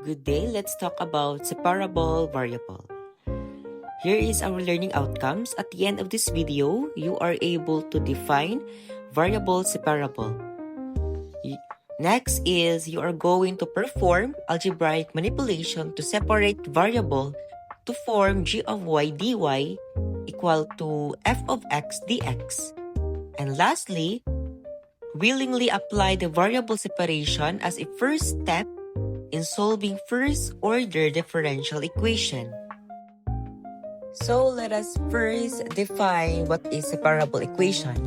Good day, let's talk about separable variable. Here is our learning outcomes. At the end of this video, you are able to define variable separable. Next is you are going to perform algebraic manipulation to separate variable to form g of y dy equal to f of x dx. And lastly, willingly apply the variable separation as a first step in solving first-order differential equation. So let us first define what is separable equation.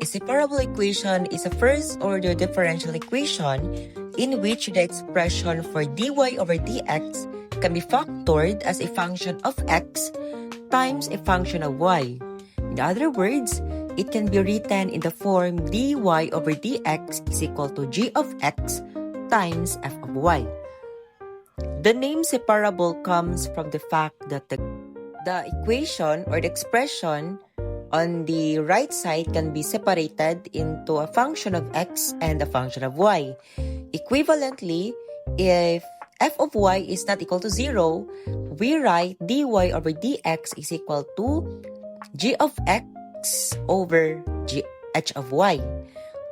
A separable equation is a first-order differential equation in which the expression for dy over dx can be factored as a function of x times a function of y. In other words, it can be written in the form dy over dx is equal to g of x times f of y. The name separable comes from the fact that the equation or the expression on the right side can be separated into a function of x and a function of y. Equivalently, if f of y is not equal to 0, we write dy over dx is equal to g of x over h of y,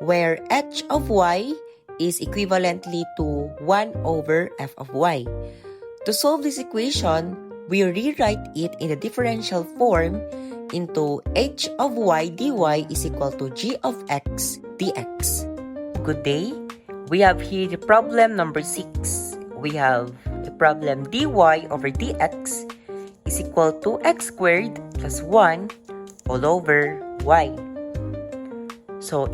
where h of y is equivalently to 1 over f of y. To solve this equation, we rewrite it in the differential form into h of y dy is equal to g of x dx. Good day. We have here the problem number 6. We have the problem dy over dx is equal to x squared plus 1 all over y. So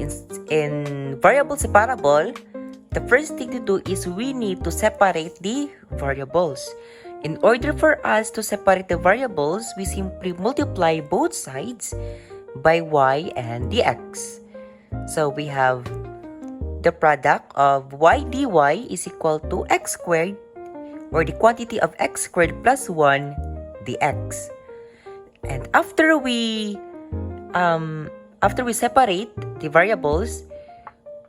in variable separable, the first thing to do is we need to separate the variables. In order for us to separate the variables, we simply multiply both sides by y and dx. So we have the product of y dy is equal to x squared, or the quantity of x squared plus 1 dx. And after we separate the variables,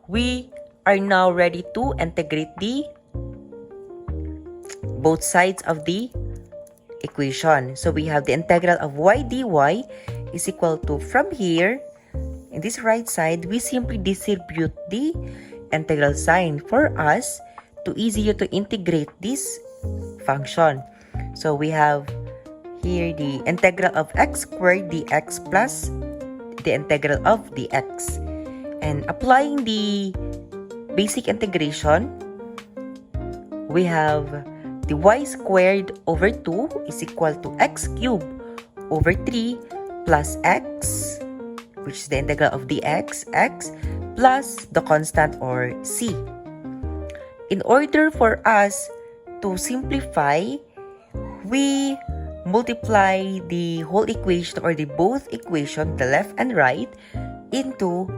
we are now ready to integrate the both sides of the equation. So we have the integral of y dy is equal to, from here, in this right side, we simply distribute the integral sign for us to easier to integrate this function. So we have here the integral of x squared dx plus the integral of dx. And applying the basic integration, we have the y squared over 2 is equal to x cubed over 3 plus x, which is the integral of dx, x, plus the constant or c. In order for us to simplify, we multiply the whole equation or the both equation, the left and right, into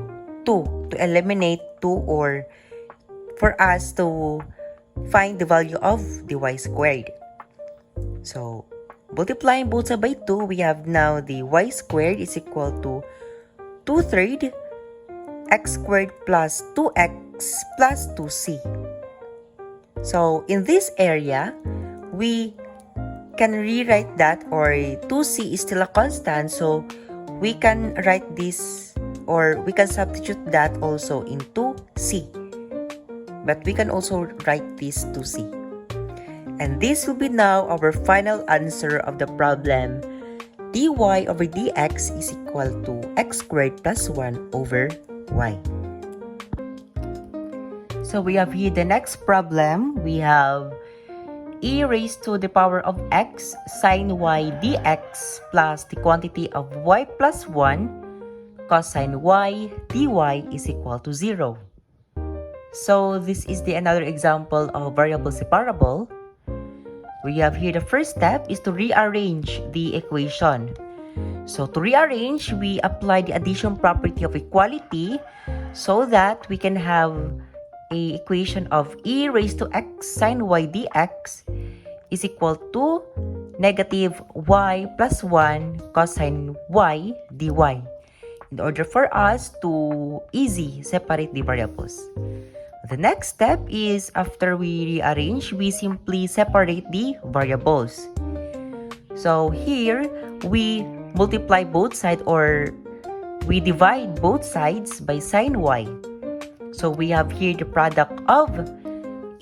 2 to eliminate 2 or for us to find the value of the y squared. So, multiplying both sides by 2, we have now the y squared is equal to 2/3 x squared plus 2x plus 2c. So, in this area, we can rewrite that, or 2c is still a constant, so we can write this, or we can substitute that also into c. But we can also write this to c. And this will be now our final answer of the problem. dy over dx is equal to x squared plus 1 over y. So we have here the next problem. We have e raised to the power of x sine y dx plus the quantity of y plus 1 cosine y dy is equal to 0. So this is another example of variable separable. We have here the first step is to rearrange the equation. So to rearrange, we apply the addition property of equality so that we can have a equation of e raised to x sine y dx is equal to negative y plus 1 cosine y dy, in order for us to easy separate the variables. The next step is after we rearrange, we simply separate the variables. So here, we multiply both sides or we divide both sides by sine y. So we have here the product of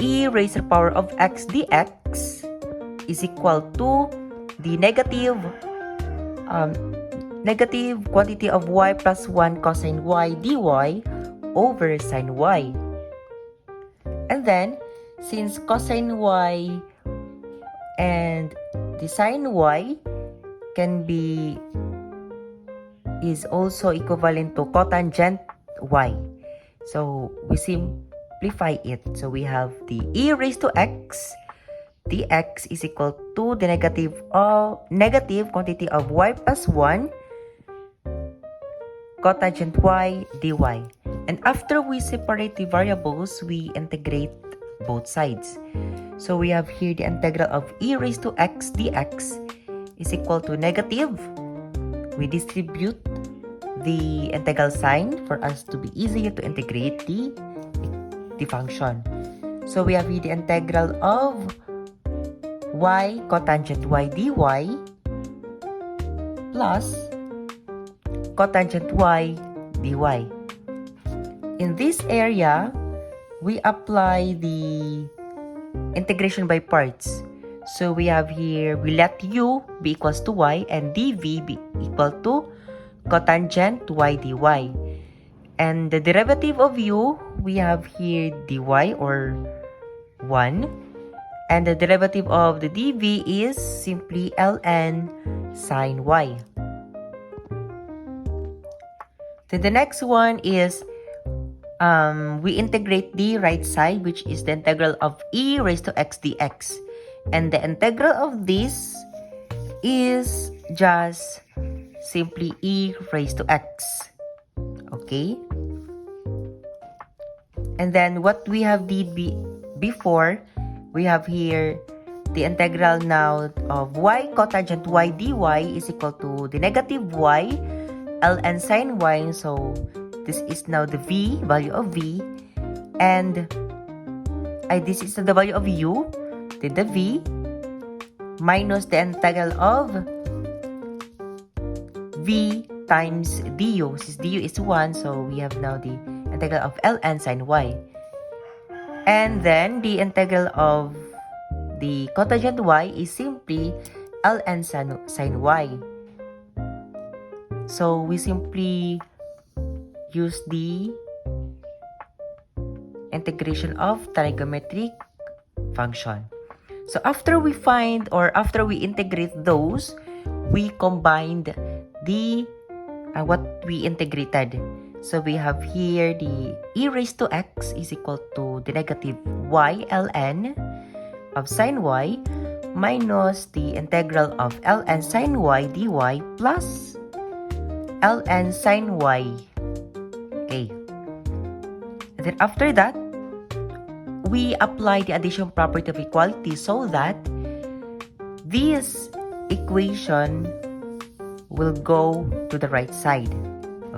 e raised to the power of x dx is equal to the negative quantity of y plus 1 cosine y dy over sine y. And then, since cosine y and the sine y is also equivalent to cotangent y. So, we simplify it. So, we have the e raised to x dx is equal to the negative quantity of y plus 1 cotangent y dy. And after we separate the variables, we integrate both sides. So we have here the integral of e raised to x dx is equal to negative. We distribute the integral sign for us to be easier to integrate the function. So we have here the integral of y cotangent y dy plus cotangent y dy. In this area, we apply the integration by parts. So we have here, we let u be equals to y and dv be equal to cotangent y dy. And the derivative of u, we have here dy or 1. And the derivative of the dv is simply ln sine y. Then the next one is we integrate the right side, which is the integral of e raised to x dx. And the integral of this is just simply e raised to x. Okay? And then what we have did before, we have here the integral now of y cotangent y dy is equal to the negative y ln sine y. So this is now the value of v, and this is the value of u, then the v minus the integral of v times du. Since du is 1, so we have now the integral of ln sine y. And then the integral of the cotangent y is simply ln sine y. So we simply use the integration of trigonometric function. So after we integrate those, we combined the what we integrated. So we have here the e raised to x is equal to the negative y ln of sine y minus the integral of ln sine y dy plus ln sine y. Okay. And then after that, we apply the addition property of equality so that this equation will go to the right side.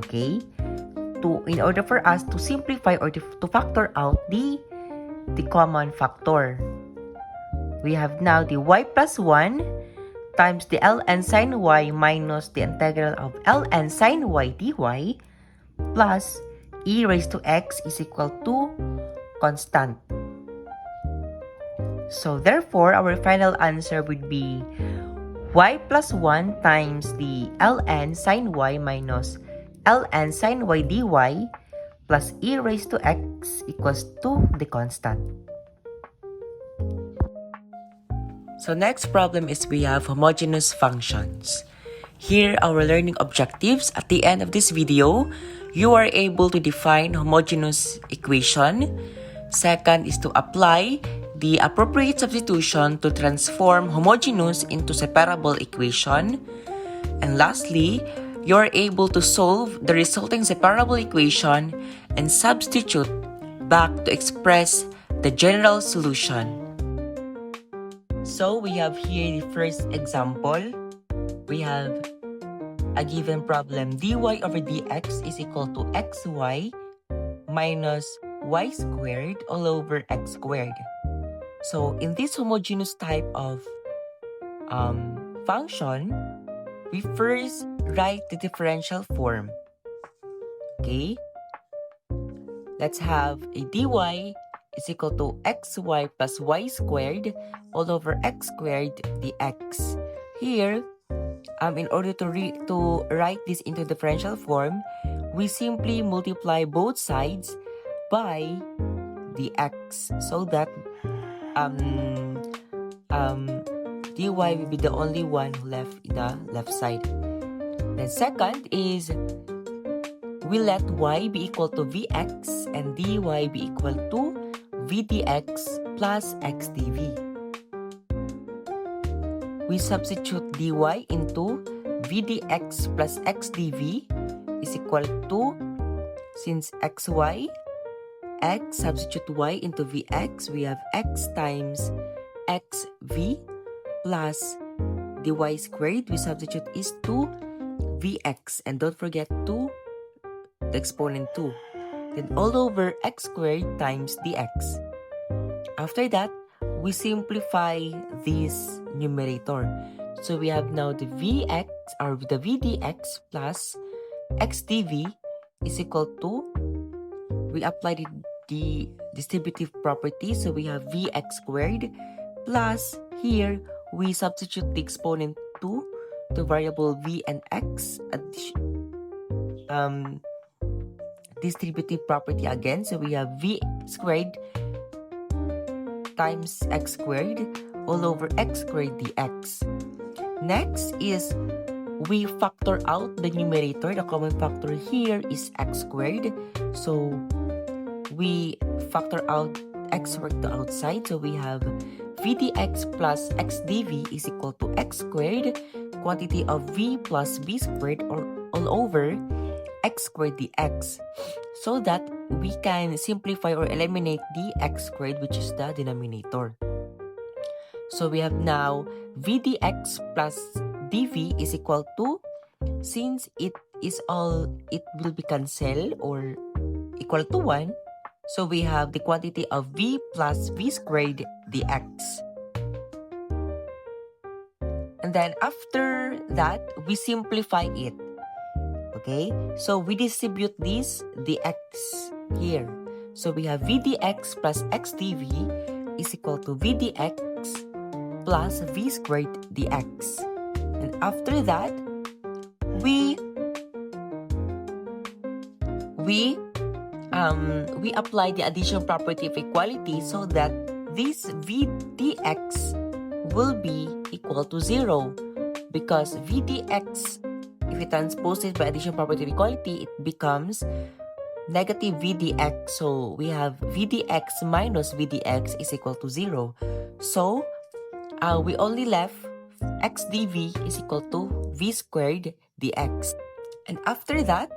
Okay? In order for us to simplify or to factor out the common factor. We have now the y plus 1 times the ln sine y minus the integral of ln sine y dy plus e raised to x is equal to constant. So therefore, our final answer would be y plus 1 times the ln sine y minus ln sine y dy plus e raised to x equals to the constant. So next problem is we have homogeneous functions. Here our learning objectives. At the end of this video, you are able to define homogeneous equation. Second is to apply the appropriate substitution to transform homogeneous into separable equation. And lastly, you are able to solve the resulting separable equation and substitute back to express the general solution. So we have here the first example. We have a given problem dy over dx is equal to xy minus y squared all over x squared. So in this homogeneous type of function, we first write the differential form. Okay? Let's have a dy is equal to xy plus y squared all over x squared dx. Here, in order to write this into differential form, we simply multiply both sides by dx so that dy will be the only one left in the left side. Then second is we let y be equal to vx and dy be equal to v dx plus x dv. We substitute dy into v dx plus x dv is equal to, since xy, x, substitute y into vx, we have x times xv plus dy squared, we substitute is 2vx, and don't forget the exponent 2. Then all over x squared times dx. After that, we simplify this numerator. So we have now the vx or the v dx plus x dv is equal to, we applied the distributive property, so we have vx squared plus, here we substitute the exponent 2 to variable v and x, distributive property again, so we have v squared times x squared all over x squared dx. Next is we factor out the numerator. The common factor here is x squared, so we factor out x squared to outside, so we have v dx plus x dv is equal to x squared quantity of v plus v squared or all over x squared dx, so that we can simplify or eliminate the x squared, which is the denominator. So we have now v dx plus dv is equal to, since it will be cancelled or equal to 1, so we have the quantity of v plus v squared dx. And then after that, we simplify it. Okay, so we distribute this dx here. So we have v dx plus x dv is equal to v dx plus v squared dx. And after that, we apply the addition property of equality so that this v dx will be equal to 0, because v dx, if we transpose it by addition property of equality, it becomes negative v dx. So we have v dx minus v dx is equal to 0. So we only left x dv is equal to v squared dx. And after that,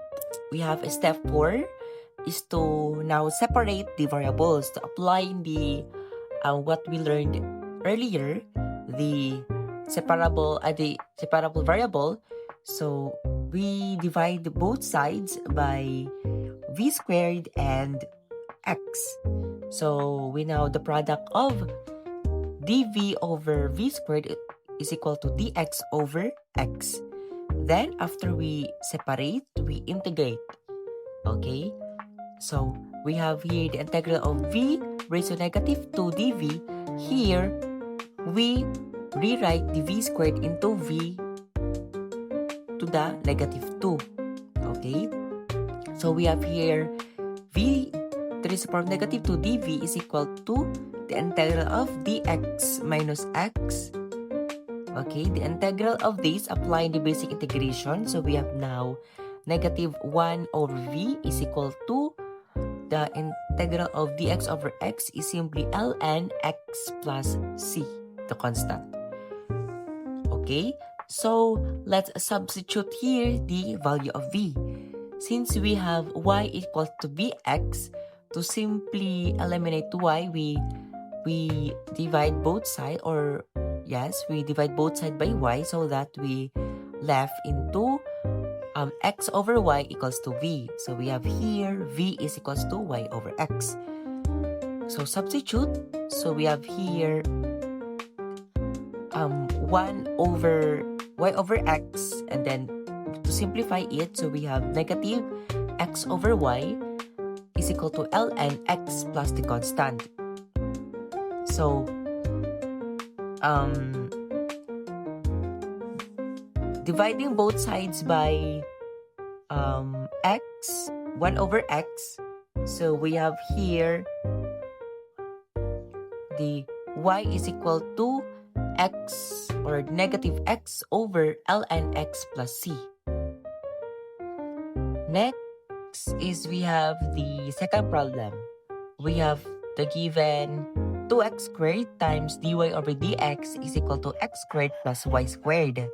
we have a step 4 is to now separate the variables to apply the what we learned earlier, the separable variable. So we divide both sides by v squared and x. So we now the product of dv over v squared is equal to dx over x. Then after we separate, we integrate. Okay, so we have here the integral of v raised to negative 2 dv. Here we rewrite the v squared into v to the negative 2. Okay, so we have here v to the power of negative 2 dv is equal to the integral of dx minus x. Okay, the integral of this applying the basic integration. So we have now negative 1 over v is equal to the integral of dx over x is simply ln x plus c, the constant. Okay, so let's substitute here the value of v. Since we have y equal to vx, to simply eliminate y, we divide both sides, or yes, we divide both sides by y, so that we left into x over y equals to v. So we have here v is equals to y over x. So substitute. So we have here 1 over y over x, and then to simplify it, so we have negative x over y is equal to ln x plus the constant. So dividing both sides by x, 1 over x, so we have here the y is equal to x or negative x over ln x plus c. Next is we have the second problem. We have the given 2x squared times dy over dx is equal to x squared plus y squared.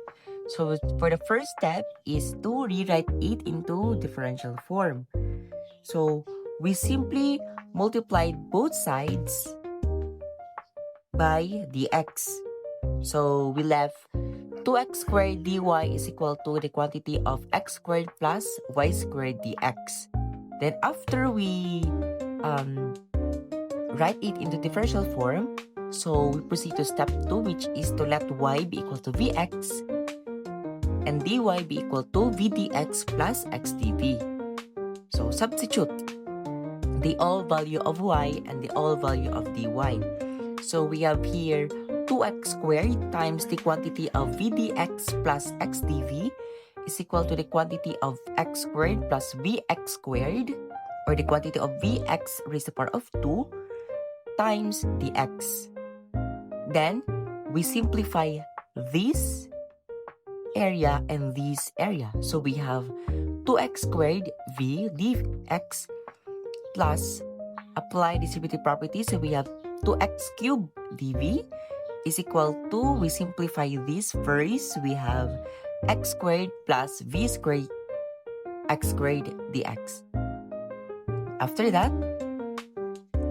So for the first step is to rewrite it into differential form. So we simply multiplied both sides by dx. So we left 2x squared dy is equal to the quantity of x squared plus y squared dx. Then after we write it into differential form, so we proceed to step 2, which is to let y be equal to vx and dy be equal to v dx plus x dv. So substitute the all value of y and the all value of dy. So we have here 2x squared times the quantity of v dx plus x dv is equal to the quantity of x squared plus vx squared, or the quantity of vx raised to the power of 2 times dx. Then we simplify this area and this area. So we have 2x squared v dx plus apply distributive property. So we have 2x cubed dv is equal to, we simplify this first, we have x squared plus v squared x squared dx. After that,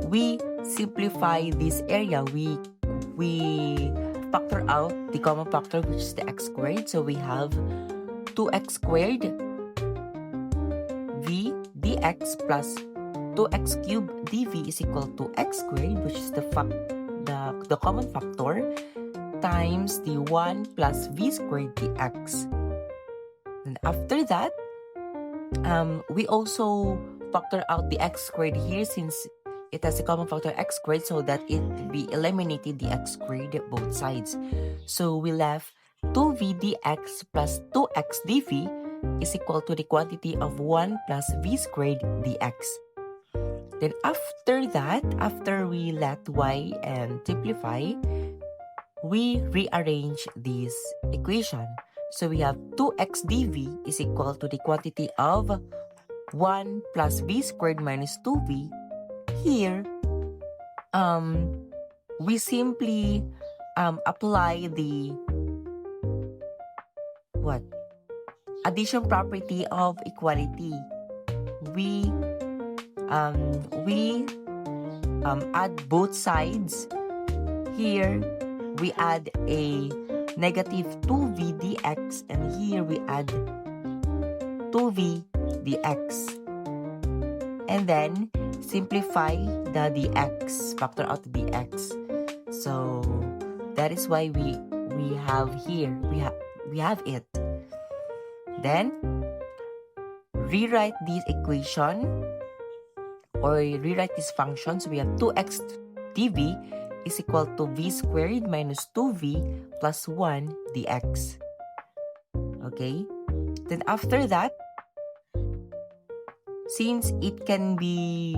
we simplify this area. We factor out the common factor, which is the x squared. So we have 2x squared v dx plus 2x cubed dv is equal to x squared, which is the common factor, times the 1 plus v squared dx. And after that, we also factor out the x squared here since it has a common factor x squared, so that it be eliminated the x squared both sides. So we left 2v dx plus 2x dv is equal to the quantity of 1 plus v squared dx. Then after that, after we let y and simplify, we rearrange this equation. So we have 2x dv is equal to the quantity of 1 plus v squared minus 2v. Here, we simply apply the addition property of equality. We add both sides. Here we add a negative 2v dx, and here we add 2v dx, and then simplify the dx, factor out the dx. So that is why we have here, we have it. Then rewrite this equation or rewrite this function. So we have 2x dv is equal to v squared minus 2v plus 1 dx. Okay? Then after that, since it can be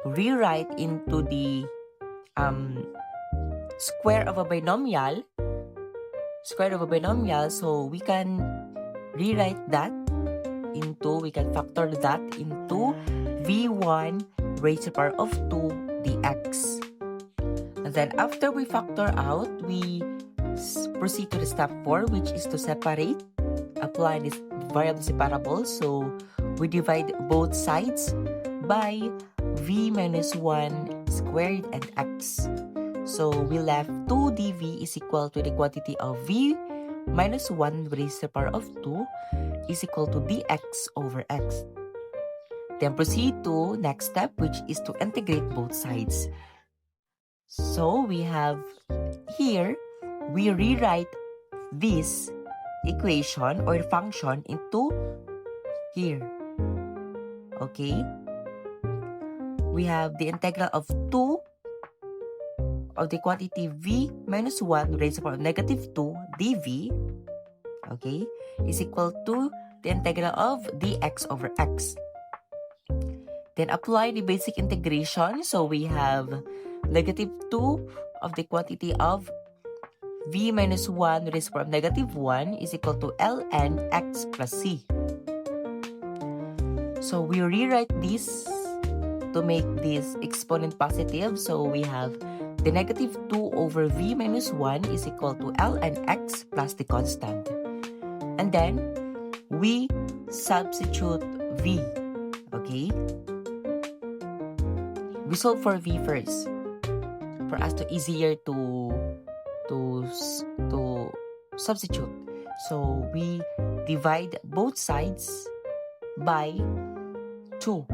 rewrite into the square of a binomial, so we can rewrite that into, we can factor that into v1 raised to the power of 2 dx. And then after we factor out, we proceed to the step 4, which is to separate, apply this variable separable. So we divide both sides by v minus 1 squared and x. So we left 2 dv is equal to the quantity of v minus 1 raised to the power of 2 is equal to dx over x. Then proceed to next step, which is to integrate both sides. So we have here, we rewrite this equation or function into here. Okay? We have the integral of 2 of the quantity v minus 1 raised to the power of negative 2 dv, okay, is equal to the integral of dx over x. Then apply the basic integration. So we have negative 2 of the quantity of v minus 1 raised to the power of negative 1 is equal to ln x plus c. So we rewrite this to make this exponent positive. So we have the negative 2 over v minus 1 is equal to ln x plus the constant. And then, we substitute v. Okay? We solve for v first. For us to easier to substitute. So, we divide both sides by 2.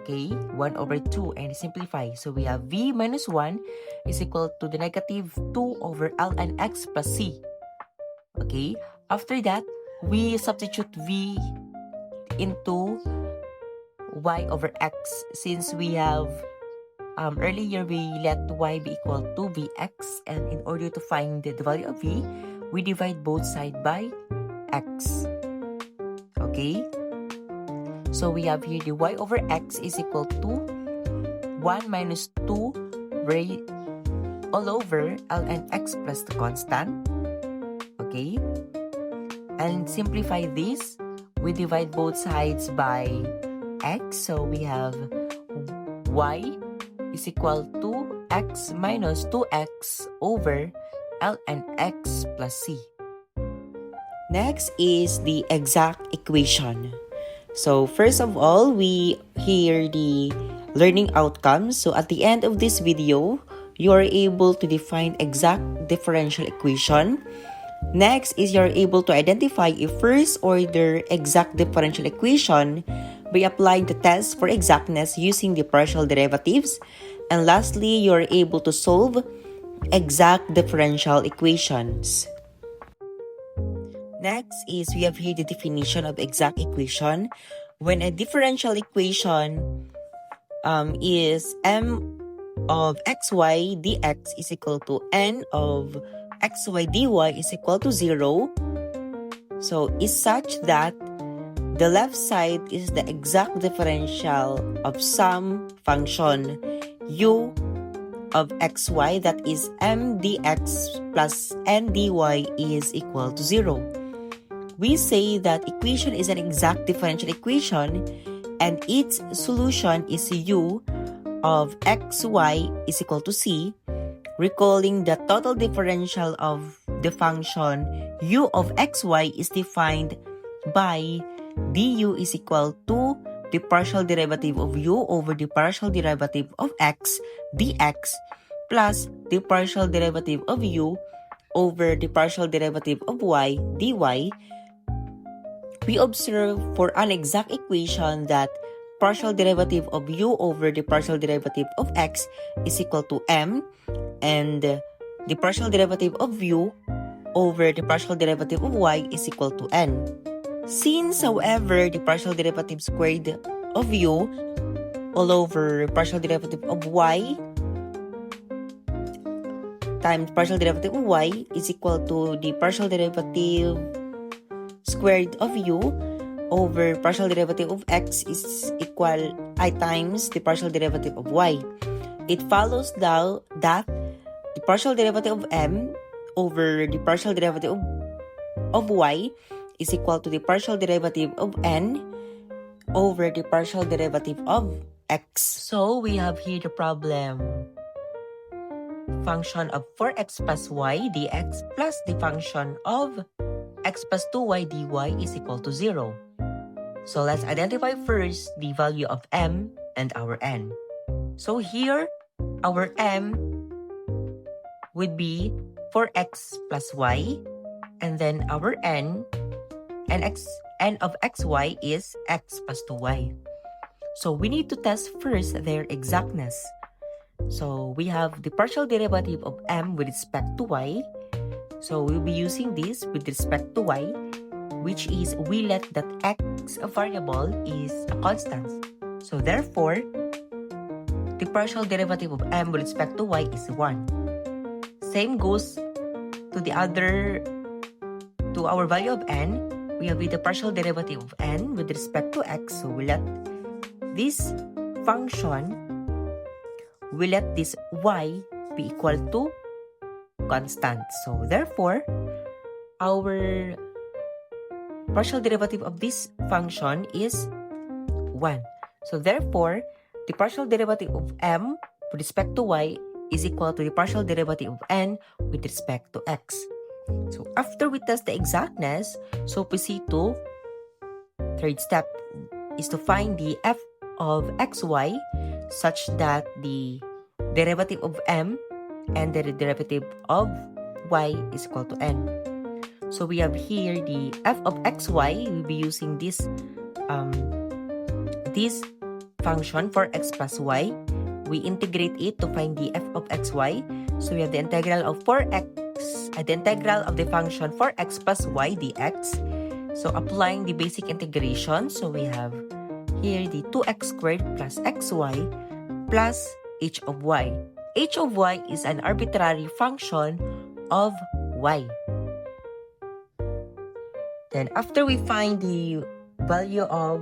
Okay, 1 over 2 and simplify. So we have v minus 1 is equal to the negative 2 over ln x plus c. Okay, after that, we substitute v into y over x. Since we have earlier we let y be equal to vx, and in order to find the value of v, we divide both sides by x. Okay. So we have here the y over x is equal to 1 minus 2 all over ln x plus the constant. Okay? And simplify this. We divide both sides by x. So we have y is equal to x minus 2x over ln x plus c. Next is the exact equation. So first of all, we hear the learning outcomes. So at the end of this video, you are able to define exact differential equation. Next is you're able to identify a first order exact differential equation by applying the test for exactness using the partial derivatives. And lastly, you're able to solve exact differential equations. Next is we have here the definition of exact equation. When a differential equation is m of xy dx is equal to n of xy dy is equal to 0, so is such that the left side is the exact differential of some function u of xy, that is m dx plus n dy is equal to 0. We say that equation is an exact differential equation and its solution is u of xy is equal to c, recalling the total differential of the function u of xy is defined by du is equal to the partial derivative of u over the partial derivative of x dx plus the partial derivative of u over the partial derivative of y dy. We observe for an exact equation that partial derivative of u over the partial derivative of x is equal to m, and the partial derivative of u over the partial derivative of y is equal to n. Since, however, the partial derivative squared of u all over partial derivative of y times partial derivative of y is equal to the partial derivative squared of u over partial derivative of x is equal times the partial derivative of y. It follows now that the partial derivative of m over the partial derivative of y is equal to the partial derivative of n over the partial derivative of x. So we have here the problem. Function of 4x plus y dx plus the function of x plus 2y dy is equal to 0. So let's identify first the value of m and our n. So here, our m would be 4x plus y, and then our n of xy is x plus 2y. So we need to test first their exactness. So we have the partial derivative of m with respect to y. So we'll be using this with respect to y, which is we let that x variable is a constant. So therefore, the partial derivative of m with respect to y is 1. Same goes to our value of n. We have the partial derivative of n with respect to x. So we let this function, we let this y be equal to constant. So therefore, our partial derivative of this function is 1. So therefore, the partial derivative of m with respect to y is equal to the partial derivative of n with respect to x. So after we test the exactness, so proceed to third step is to find the f of xy such that the derivative of m and the derivative of y is equal to n. So we have here the f of xy. We'll be using this function for x plus y. We integrate it to find the f of xy. So we have the integral of the integral of the function for x plus y dx. So applying the basic integration, so we have here the 2x squared plus xy plus h of y. H of y is an arbitrary function of y. Then after we find the value of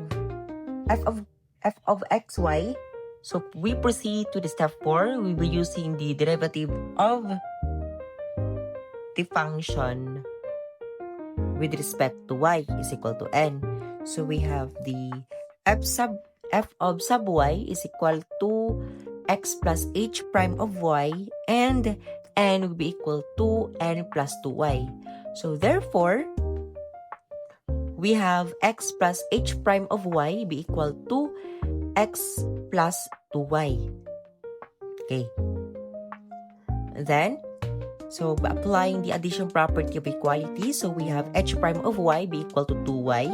f of xy, so we proceed to the step 4. We'll be using the derivative of the function with respect to y is equal to n. So we have the f of sub y is equal to x plus h prime of y, and n will be equal to n plus 2y. So therefore, we have x plus h prime of y be equal to x plus 2y. Okay. Then, so applying the addition property of equality, so we have h prime of y be equal to 2y.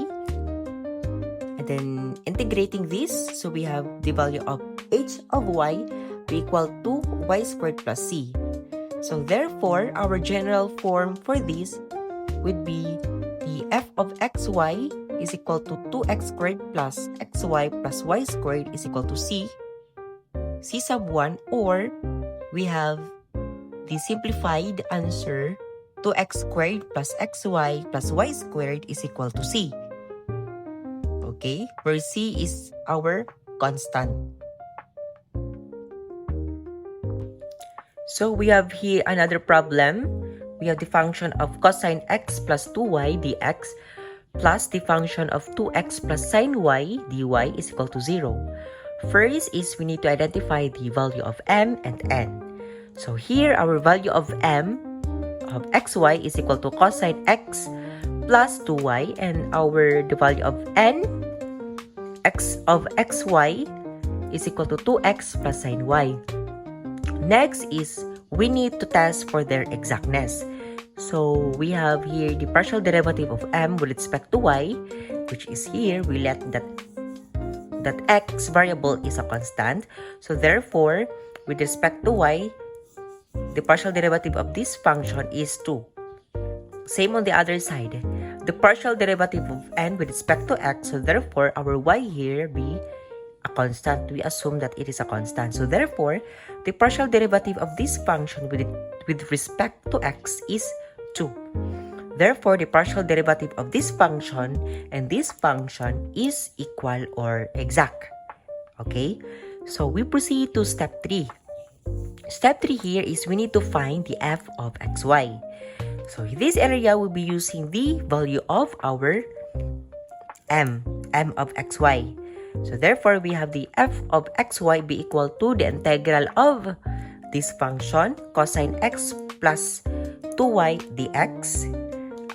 And then integrating this, so we have the value of h of y be equal to y squared plus c. So therefore, our general form for this would be the f of xy is equal to 2x squared plus xy plus y squared is equal to c sub 1, or we have the simplified answer 2x squared plus xy plus y squared is equal to c. Okay, where c is our constant. So we have here another problem. We have the function of cosine x plus 2y dx plus the function of 2x plus sine y dy is equal to 0. First is we need to identify the value of m and n. So here our value of m of xy is equal to cosine x plus 2y, and the value of n x of xy is equal to 2x plus sine y. Next is we need to test for their exactness. So we have here the partial derivative of m with respect to y, which is here we let that x variable is a constant. So therefore, with respect to y, the partial derivative of this function is 2. Same on the other side. The partial derivative of n with respect to x, so therefore our y here be a constant. We assume that it is a constant. So therefore, the partial derivative of this function with respect to x is 2. Therefore, the partial derivative of this function and this function is equal or exact. Okay? So we proceed to step 3. Step 3 here is we need to find the f of xy. So in this area, we'll be using the value of our m of xy. So therefore, we have the f of xy be equal to the integral of this function, cosine x plus 2y dx.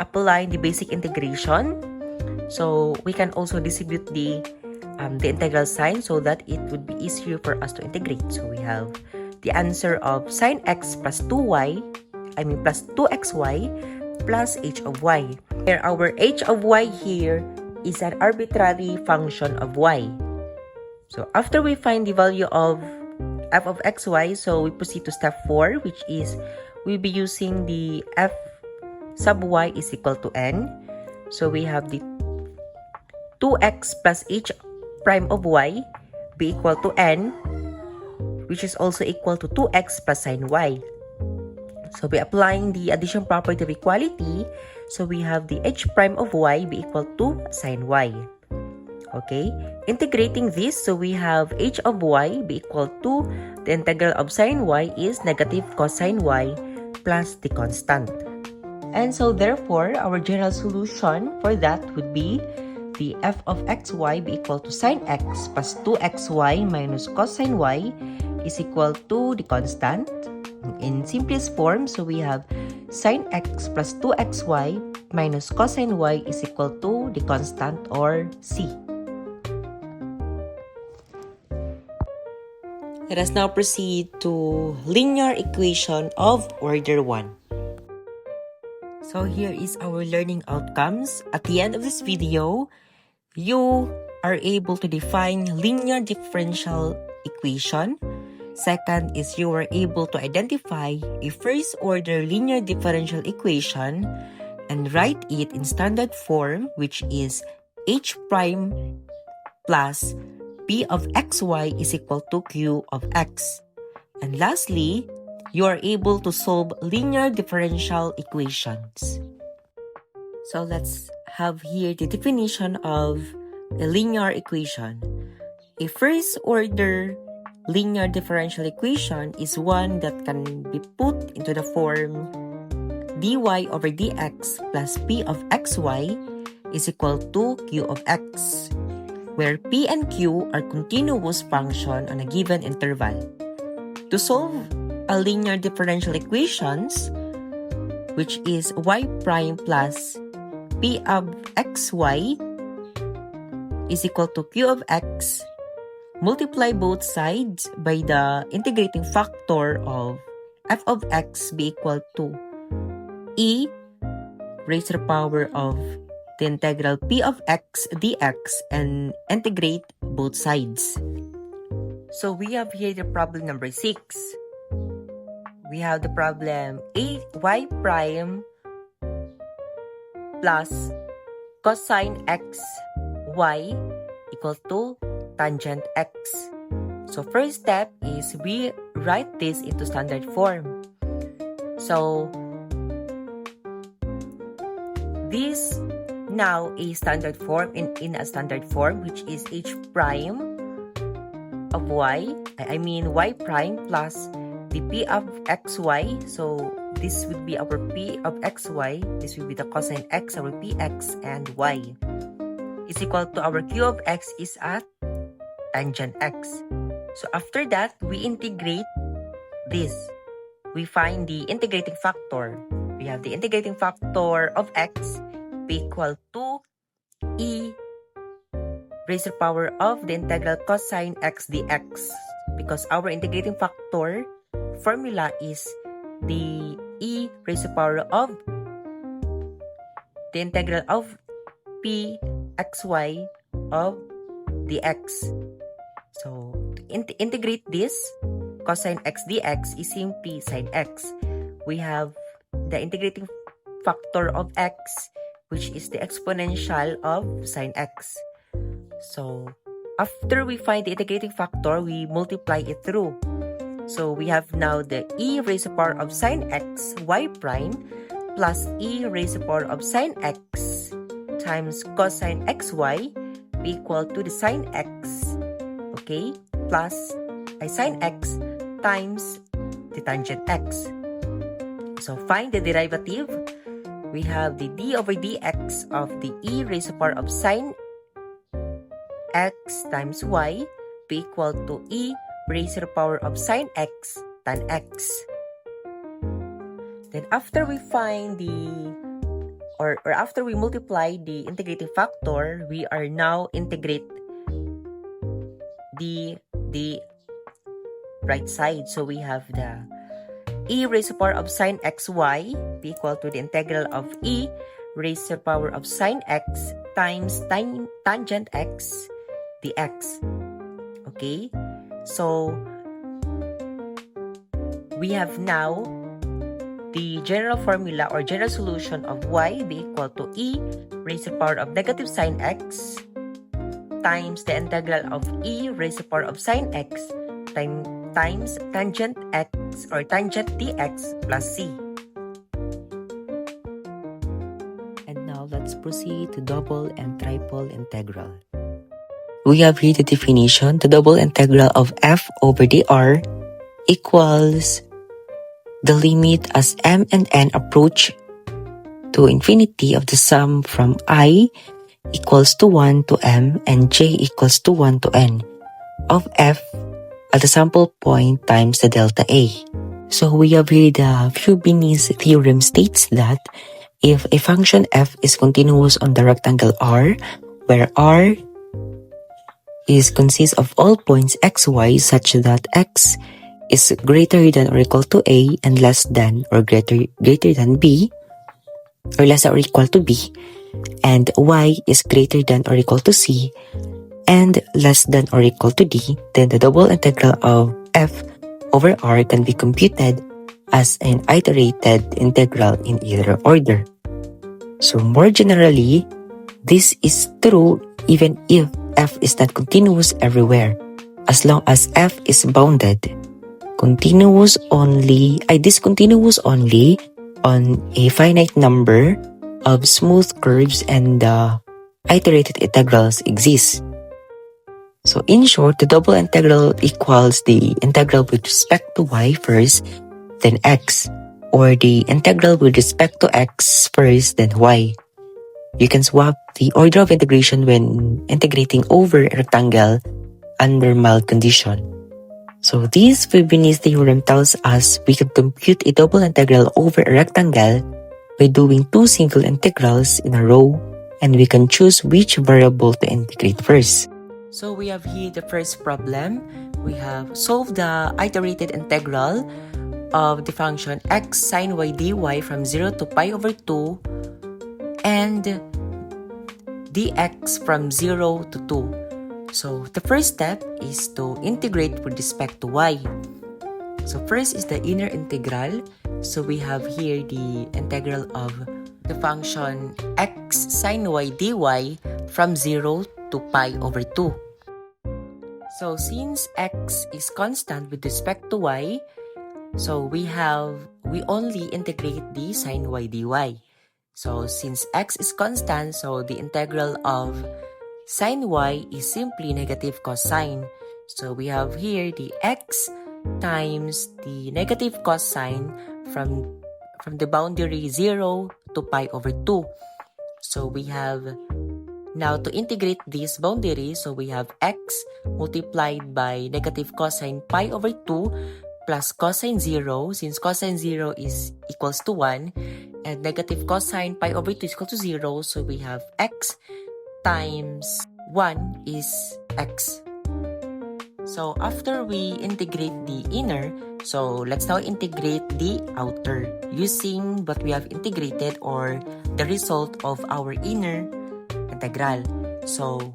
Applying the basic integration. So we can also distribute the integral sign so that it would be easier for us to integrate. So we have the answer of sine x plus 2y, plus 2xy plus h of y, where our h of y here is an arbitrary function of y. So after we find the value of f of xy, so we proceed to step 4, which is we'll be using the f sub y is equal to n. So we have the 2x plus h prime of y be equal to n, which is also equal to 2x plus sine y. So by applying the addition property of equality, so we have the h prime of y be equal to sine y. Okay, integrating this, so we have h of y be equal to the integral of sine y is negative cosine y plus the constant. And so therefore, our general solution for that would be the f of xy be equal to sine x plus 2xy minus cosine y is equal to the constant. In simplest form, so we have sine x plus 2xy minus cosine y is equal to the constant, or c. Let us now proceed to linear equation of order 1. So here is our learning outcomes. At the end of this video, you are able to define linear differential equation. Second is you are able to identify a first-order linear differential equation and write it in standard form, which is h prime plus p of xy is equal to q of x. And lastly, you are able to solve linear differential equations. So let's have here the definition of a linear equation. A first-order linear differential equation is one that can be put into the form dy over dx plus p of xy is equal to q of x, where p and q are continuous function on a given interval. To solve a linear differential equations, which is y prime plus p of xy is equal to q of x, multiply both sides by the integrating factor of f of x be equal to e raised to the power of the integral p of x dx and integrate both sides. So we have here the problem number 6. We have the problem y prime plus cosine x y equal to tangent x. So first step is we write this into standard form. So this now is standard form in a standard form, which is h prime of y, I mean y prime plus the p of xy. So this would be our p of xy, this will be the cosine x, our px, and y is equal to our q of x is at tangent x. So after that, we integrate this. We find the integrating factor. We have the integrating factor of x be equal to e raised to the power of the integral cosine x dx, because our integrating factor formula is the e raised to the power of the integral of p xy of dx. So, to integrate this, cosine x dx is simply sine x. We have the integrating factor of x, which is the exponential of sine x. So, after we find the integrating factor, we multiply it through. So, we have now the e raised to the power of sine x y prime plus e raised to the power of sine x times cosine xy be equal to the sine x, okay, plus sine x times the tangent x. So find the derivative. We have the d over dx of the e raised to the power of sine x times y be equal to e raised to the power of sine x tan x. Then after we find the or after we multiply the integrating factor, we are now integrate the right side. So we have the e raised to the power of sine xy be equal to the integral of e raised to the power of sine x times tangent x dx. Okay? So, we have now the general formula or general solution of y be equal to e raised to the power of negative sine x times the integral of e raised to the power of sine x times tangent x or tangent dx plus c. And now let's proceed to double and triple integral. We have here the definition. The double integral of f over dr equals the limit as m and n approach to infinity of the sum from I equals to 1 to m and j equals to 1 to n of f at the sample point times the delta A. So we have here the Fubini's theorem states that if a function f is continuous on the rectangle R, where R consists of all points xy such that x is greater than or equal to A and less than or greater than B, or less than or equal to B, and y is greater than or equal to C and less than or equal to D, then the double integral of f over R can be computed as an iterated integral in either order. So more generally, this is true even if f is not continuous everywhere, as long as f is bounded. Discontinuous only on a finite number of smooth curves and iterated integrals exist. So in short, the double integral equals the integral with respect to y first, then x, or the integral with respect to x first, then y. You can swap the order of integration when integrating over a rectangle under mild condition. So this Fubini's theorem tells us we can compute a double integral over a rectangle by doing two single integrals in a row, and we can choose which variable to integrate first. So we have here the first problem. We have solved the iterated integral of the function x sine y dy from 0 to pi over 2 and dx from 0 to 2. So the first step is to integrate with respect to y. So first is the inner integral. So we have here the integral of the function x sine y dy from 0 to pi over 2. So since x is constant with respect to y, so we only integrate the sine y dy. So since x is constant, so the integral of sine y is simply negative cosine. So we have here the x times the negative cosine from the boundary 0 to pi over 2. So we have now to integrate this boundary, so we have x multiplied by negative cosine pi over 2 plus cosine 0, since cosine 0 is equals to 1, and negative cosine pi over 2 is equal to 0, so we have x times 1 is x. So after we integrate the inner, so let's now integrate the outer using what we have integrated or the result of our inner integral. So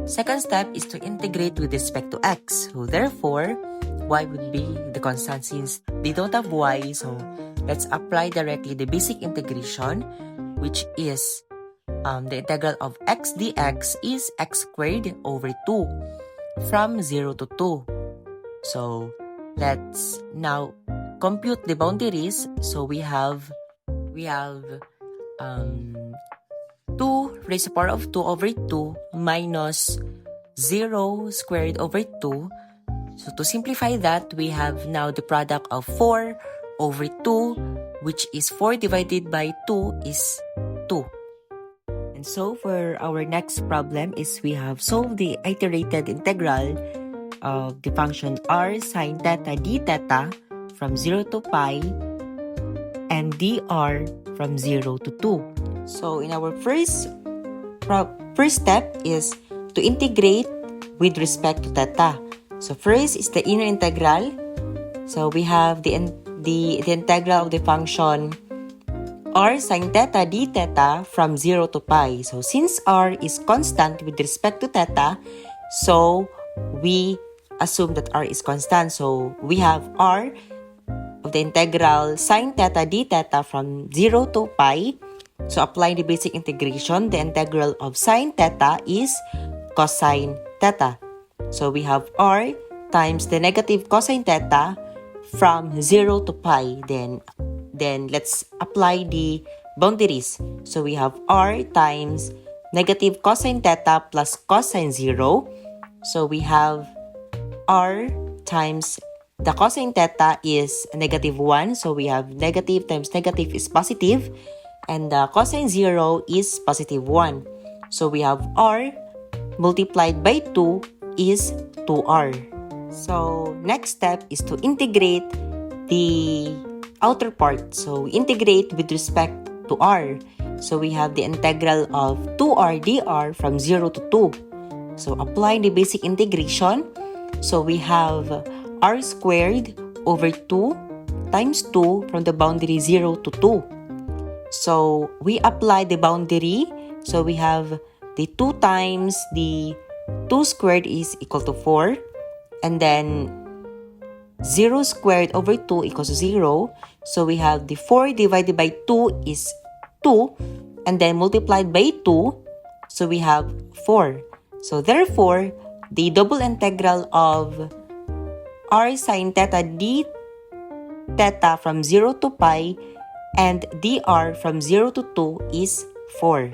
second step is to integrate with respect to x. So therefore, y would be the constant since they don't have y. So let's apply directly the basic integration, which is the integral of x dx is x squared over 2 from 0 to 2. So let's now compute the boundaries. So we have 2 raised to the power of 2 over 2 minus 0 squared over 2. So to simplify that, we have now the product of 4 over 2, which is 4 divided by 2 is 2. And so for our next problem is we have solved the iterated integral of the function r sine theta d theta from 0 to pi and dr from 0 to 2. So in our first step is to integrate with respect to theta. So first is the inner integral. So we have the the integral of the function r sine theta d theta from 0 to pi. So since r is constant with respect to theta, so we assume that r is constant. So we have r of the integral sine theta d theta from 0 to pi. So applying the basic integration, the integral of sine theta is cosine theta. So we have r times the negative cosine theta from 0 to pi. Then let's apply the boundaries. So we have r times negative cosine theta plus cosine 0. So we have r times the cosine theta is negative 1. So we have negative times negative is positive. And the cosine 0 is positive 1. So we have r multiplied by 2 is 2r. So next step is to integrate the outer part. So we integrate with respect to r. So we have the integral of 2r dr from 0 to 2. So applying the basic integration. So we have r squared over 2 times 2 from the boundary 0 to 2. So we apply the boundary. So we have the 2 times the 2 squared is equal to 4. And then 0 squared over 2 equals to 0. So we have the 4 divided by 2 is 2. And then multiplied by 2. So we have 4. So therefore, the double integral of r sine theta d theta from 0 to pi and dr from 0 to 2 is 4.